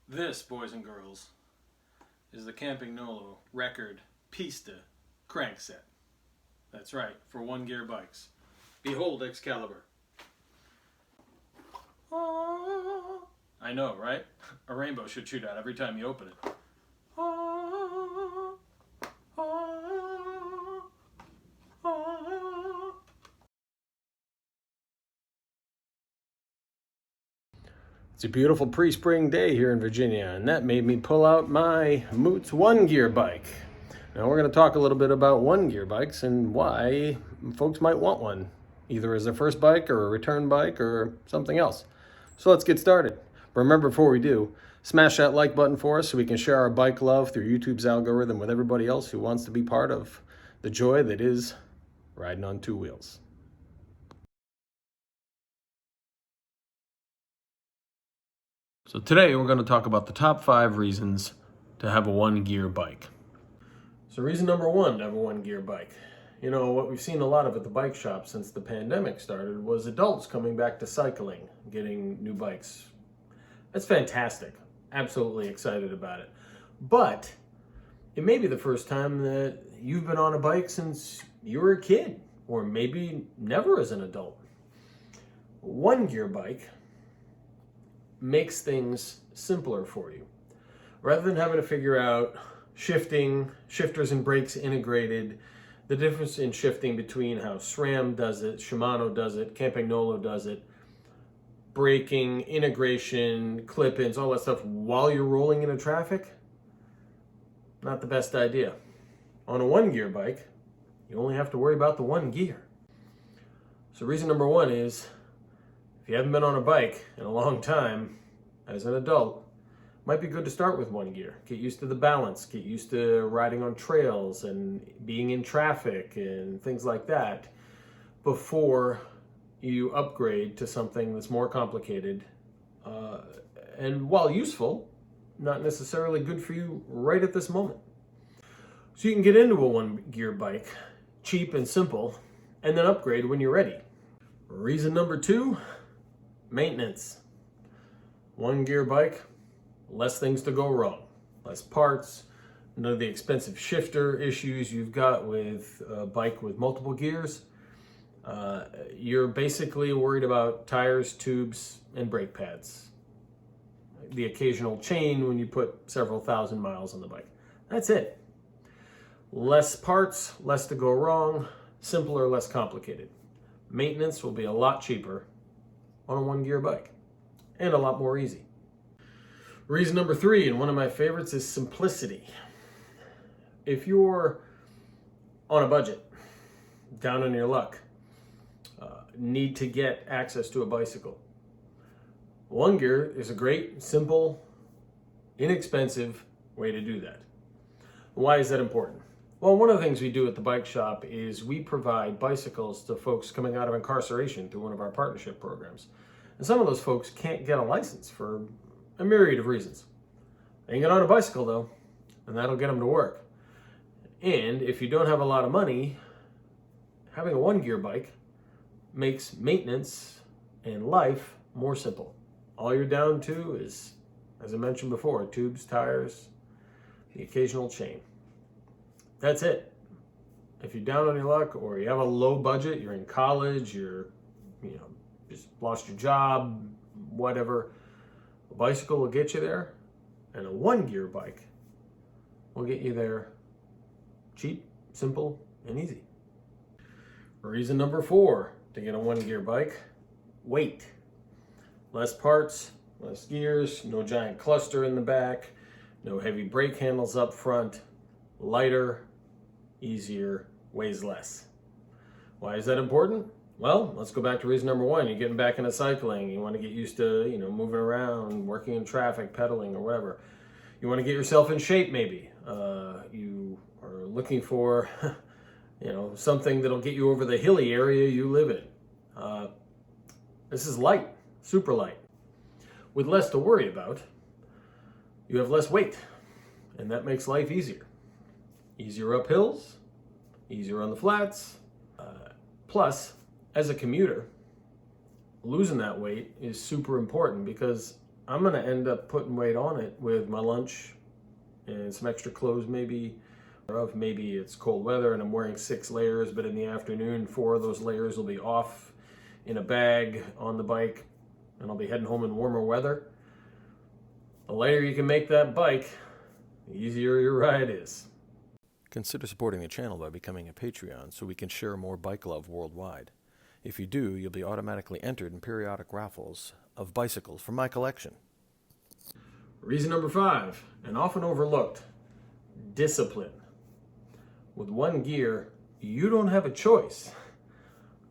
This, boys and girls, is the Camping Nolo record Pista crankset. That's right, for one gear bikes. Behold Excalibur. I know, right? A rainbow should shoot out every time you open it. It's a beautiful pre-spring day here in Virginia, and that made me pull out my Moots one gear bike. Now we're going to talk a little bit about one gear bikes and why folks might want one, either as their first bike or a return bike or something else. So let's get started. But remember, before we do, smash that like button for us so we can share our bike love through YouTube's algorithm with everybody else who wants to be part of the joy that is riding on two wheels. So today we're going to talk about the top 5 reasons to have a one gear bike. So reason number 1 to have a one gear bike. You know, what we've seen a lot of at the bike shop since the pandemic started was adults coming back to cycling, getting new bikes. That's fantastic. Absolutely excited about it. But it may be the first time that you've been on a bike since you were a kid, or maybe never as an adult. A one gear bike makes things simpler for you. Rather than having to figure out shifters and brakes integrated, the difference in shifting between how SRAM does it, Shimano does it, Camping Nolo does it, braking, integration, clip-ins, all that stuff while you're rolling into traffic, not the best idea. On a one gear bike, you only have to worry about the one gear. So reason number 1 is, if you haven't been on a bike in a long time, as an adult, it might be good to start with one gear. Get used to the balance, get used to riding on trails and being in traffic and things like that before you upgrade to something that's more complicated. And while useful, not necessarily good for you right at this moment. So you can get into a one gear bike, cheap and simple, and then upgrade when you're ready. Reason number 2, maintenance. One gear bike, less things to go wrong, less parts, none of the expensive shifter issues you've got with a bike with multiple gears. You're basically worried about tires, tubes, and brake pads. The occasional chain when you put several thousand miles on the bike. That's it. Less parts, less to go wrong, simpler, less complicated. Maintenance will be a lot cheaper on a one gear bike and a lot more easy. Reason number 3, and one of my favorites, is simplicity. If you're on a budget, down on your luck, need to get access to a bicycle, one gear is a great, simple, inexpensive way to do that. Why is that important? Well, one of the things we do at the bike shop is we provide bicycles to folks coming out of incarceration through one of our partnership programs. And some of those folks can't get a license for a myriad of reasons. They can get on a bicycle though, and that'll get them to work. And if you don't have a lot of money, having a one gear bike makes maintenance and life more simple. All you're down to is, as I mentioned before, tubes, tires, the occasional chain. That's it. If you're down on your luck or you have a low budget, you're in college, you're just lost your job, whatever, a bicycle will get you there, and a one gear bike will get you there cheap, simple, and easy. Reason number 4 to get a one gear bike: weight. Less parts, less gears, no giant cluster in the back, no heavy brake handles up front, lighter, easier, weighs less. Why is that important? Well, let's go back to reason number 1. You're getting back into cycling. You want to get used to, moving around, working in traffic, pedaling, or whatever. You want to get yourself in shape, maybe. You are looking for, something that'll get you over the hilly area you live in. This is light, super light. With less to worry about, you have less weight, and that makes life easier. Easier up hills, easier on the flats. Plus, as a commuter, losing that weight is super important because I'm going to end up putting weight on it with my lunch and some extra clothes maybe. Maybe it's cold weather and I'm wearing 6 layers, but in the afternoon 4 of those layers will be off in a bag on the bike, and I'll be heading home in warmer weather. The lighter you can make that bike, the easier your ride is. Consider supporting the channel by becoming a Patreon so we can share more bike love worldwide. If you do, you'll be automatically entered in periodic raffles of bicycles from my collection. Reason number 5, and often overlooked, discipline. With one gear, you don't have a choice.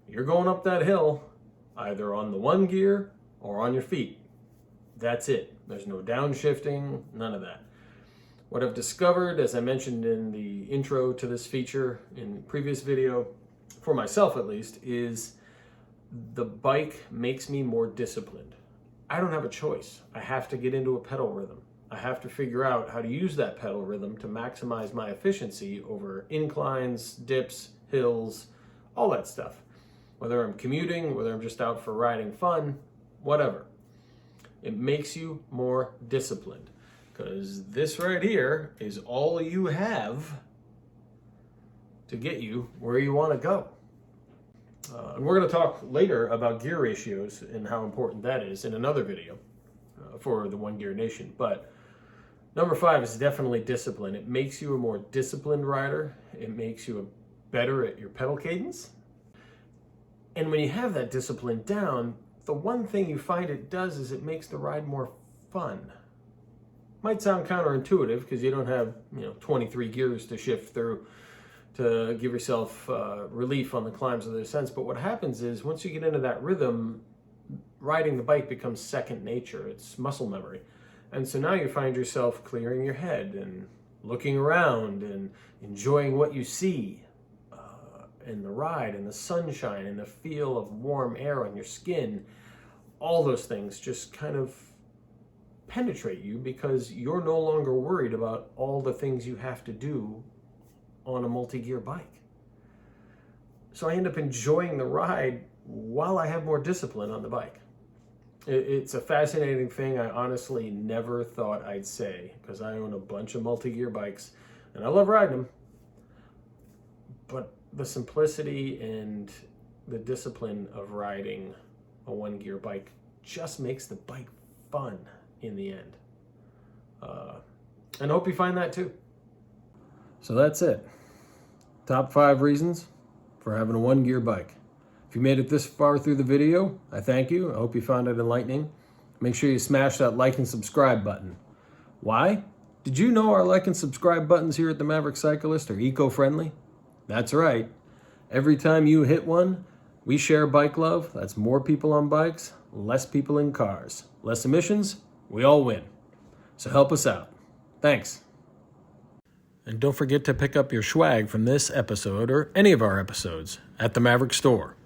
You're going up that hill either on the one gear or on your feet. That's it. There's no downshifting, none of that. What I've discovered, as I mentioned in the intro to this feature in the previous video, for myself at least, is the bike makes me more disciplined. I don't have a choice. I have to get into a pedal rhythm. I have to figure out how to use that pedal rhythm to maximize my efficiency over inclines, dips, hills, all that stuff. Whether I'm commuting, whether I'm just out for riding fun, whatever. It makes you more disciplined, because this right here is all you have to get you where you want to go. And we're going to talk later about gear ratios and how important that is in another video for the One Gear Nation. But number 5 is definitely discipline. It makes you a more disciplined rider. It makes you better at your pedal cadence. And when you have that discipline down, the one thing you find it does is it makes the ride more fun. Might sound counterintuitive because you don't have 23 gears to shift through to give yourself relief on the climbs of the ascents. But what happens is once you get into that rhythm, riding the bike becomes second nature. It's muscle memory. And so now you find yourself clearing your head and looking around and enjoying what you see in the ride and the sunshine and the feel of warm air on your skin. All those things just kind of penetrate you because you're no longer worried about all the things you have to do on a multi-gear bike. So I end up enjoying the ride while I have more discipline on the bike. It's a fascinating thing I honestly never thought I'd say, because I own a bunch of multi-gear bikes and I love riding them. But the simplicity and the discipline of riding a one-gear bike just makes the bike fun in the end. And I hope you find that too. So that's it. Top 5 reasons for having a one-gear bike. If you made it this far through the video, I thank you. I hope you found it enlightening. Make sure you smash that like and subscribe button. Why? Did you know our like and subscribe buttons here at the Maverick Cyclist are eco-friendly? That's right. Every time you hit one, we share bike love. That's more people on bikes, less people in cars. Less emissions, we all win. So help us out. Thanks. And don't forget to pick up your SCHWAG from this episode or any of our episodes at the Maverick Store.